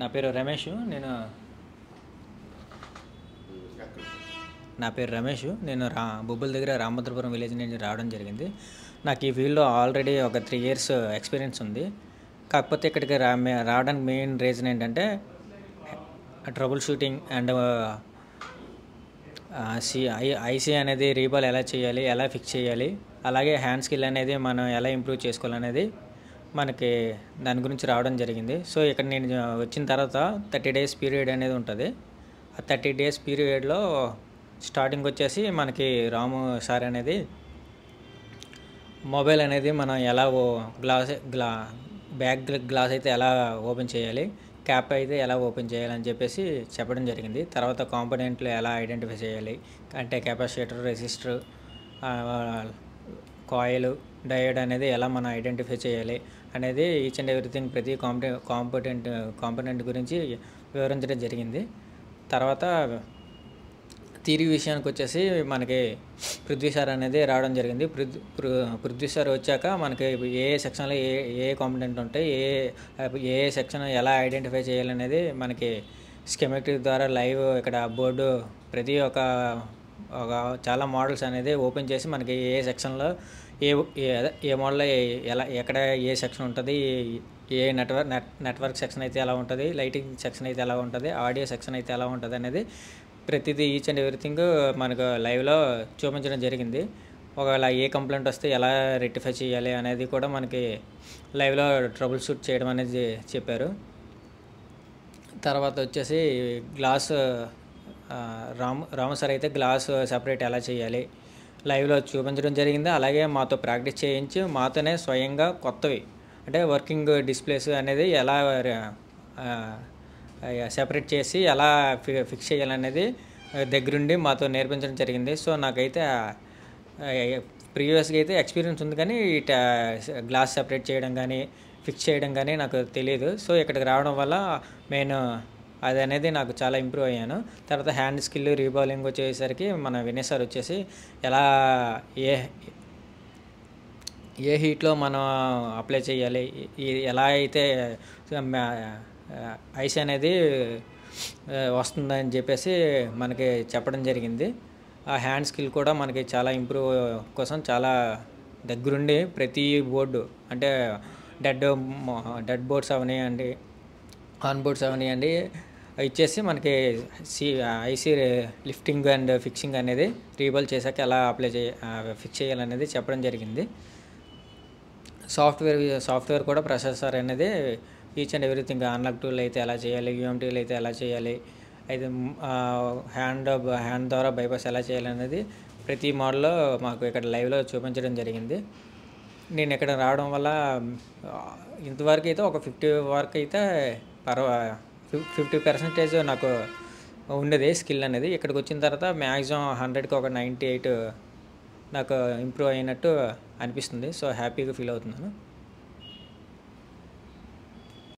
నా పేరు రమేష్. నేను బొబ్బుల దగ్గర రామభద్రపురం విలేజ్ నుంచి రావడం జరిగింది. నాకు ఈ ఫీల్డ్లో ఆల్రెడీ ఒక 3 years ఎక్స్పీరియన్స్ ఉంది. కాకపోతే ఇక్కడికి రావడానికి మెయిన్ రీజన్ ఏంటంటే ట్రబుల్ షూటింగ్ అండ్ ఐసీ అనేది రీబాల్ ఎలా చేయాలి, ఎలా ఫిక్స్ చేయాలి, అలాగే హ్యాండ్ స్కిల్ అనేది మనం ఎలా ఇంప్రూవ్ చేసుకోవాలనేది మనకి దాని గురించి రావడం జరిగింది. సో ఇక్కడ నేను వచ్చిన తర్వాత 30 days పీరియడ్ అనేది ఉంటుంది. ఆ 30 days పీరియడ్లో స్టార్టింగ్ వచ్చేసి మనకి రాము సార్ అనేది మొబైల్ అనేది మనం ఎలా బ్యాక్ గ్లాస్ అయితే ఎలా ఓపెన్ చేయాలి, క్యాప్ అయితే ఎలా ఓపెన్ చేయాలని చెప్పేసి చెప్పడం జరిగింది. తర్వాత కాంపోనెంట్లు ఎలా ఐడెంటిఫై చేయాలి అంటే కెపాసిటర్, రెసిస్టర్, కాయిల్, డయోడ్ అనేది ఎలా మనం ఐడెంటిఫై చేయాలి అనేది ఈచ్ అండ్ ఎవ్రీథింగ్ ప్రతి కాంపోనెంట్ గురించి వివరించడం జరిగింది. తర్వాత థియరీ విషయానికి వచ్చేసి మనకి పృథ్వీ సార్ అనేది రావడం జరిగింది. పృథ్వీ సార్ వచ్చాక మనకి ఏ సెక్షన్లో ఏ కాంపోనెంట్ ఉంటాయి, ఏ సెక్షన్ ఎలా ఐడెంటిఫై చేయాలనేది మనకి స్కెమాటిక్ ద్వారా లైవ్ ఇక్కడ బోర్డు ప్రతి ఒక చాలా మోడల్స్ అనేది ఓపెన్ చేసి మనకి ఏ సెక్షన్లో ఏ మోడల్లో ఎక్కడ ఏ సెక్షన్ ఉంటుంది, ఏ నెట్వర్క్ సెక్షన్ అయితే ఎలా ఉంటుంది, లైటింగ్ సెక్షన్ అయితే ఎలా ఉంటుంది, ఆడియో సెక్షన్ అయితే ఎలా ఉంటుంది అనేది ప్రతిదీ ఈచ్ అండ్ ఎవ్రీథింగ్ మనకు లైవ్లో చూపించడం జరిగింది. ఒకవేళ ఏ కంప్లైంట్ వస్తే ఎలా రెక్టిఫై చేయాలి అనేది కూడా మనకి లైవ్లో ట్రబుల్ షూట్ చేయడం అనేది చెప్పారు. తర్వాత వచ్చేసి గ్లాస్ రాము సార్ అయితే గ్లాస్ సపరేట్ ఎలా చేయాలి లైవ్లో చూపించడం జరిగింది. అలాగే మాతో ప్రాక్టీస్ చేయించి మాతోనే స్వయంగా కొత్తవి అంటే వర్కింగ్ డిస్ప్లేస్ అనేది ఎలా సెపరేట్ చేసి ఎలా ఫిక్స్ చేయాలనేది దగ్గరుండి మాతో నేర్పించడం జరిగింది. సో నాకైతే ప్రీవియస్గా అయితే ఎక్స్పీరియన్స్ ఉంది, కానీ గ్లాస్ సెపరేట్ చేయడం కానీ ఫిక్స్ చేయడం కానీ నాకు తెలియదు. సో ఇక్కడికి రావడం వల్ల నేను అది అనేది నాకు చాలా ఇంప్రూవ్ అయ్యాను. తర్వాత హ్యాండ్ స్కిల్, రీబాలింగ్ వచ్చేసరికి మన వినయ్ సార్ వచ్చేసి ఎలా ఏ హీట్లో మనం అప్లై చేయాలి, ఎలా అయితే ఐస్ అనేది వస్తుందని చెప్పేసి మనకి చెప్పడం జరిగింది. ఆ హ్యాండ్ స్కిల్ కూడా మనకి చాలా ఇంప్రూవ్ కోసం చాలా దగ్గరుండి ప్రతి బోర్డు అంటే డెడ్ బోర్డ్స్ అవనివ్వండి, ఆన్ బోర్డ్స్ అవనివ్వండి ఇచ్చేసి మనకి ఐసీ లిఫ్టింగ్ అండ్ ఫిక్సింగ్ అనేది రీబాల్ చేశాక ఎలా ఫిక్స్ చేయాలనేది చెప్పడం జరిగింది. సాఫ్ట్వేర్ కూడా ప్రాసెసర్ అనేది each and everything unlock tool అయితే ఎలా చేయాలి, యూఎంటీలు అయితే ఎలా చేయాలి, అయితే హ్యాండ్ ద్వారా బైపాస్ ఎలా చేయాలి అనేది ప్రతి మోడల్లో మాకు ఇక్కడ లైవ్లో చూపించడం జరిగింది. నేను ఇక్కడ రావడం వల్ల ఇంతవరకు అయితే ఒక 50 వరకు అయితే 50% నాకు ఉండేది స్కిల్ అనేది. ఇక్కడికి వచ్చిన తర్వాత మ్యాక్సిమం 100కి ఒక 98 నాకు ఇంప్రూవ్ అయినట్టు అనిపిస్తుంది. సో హ్యాపీగా ఫీల్ అవుతున్నాను.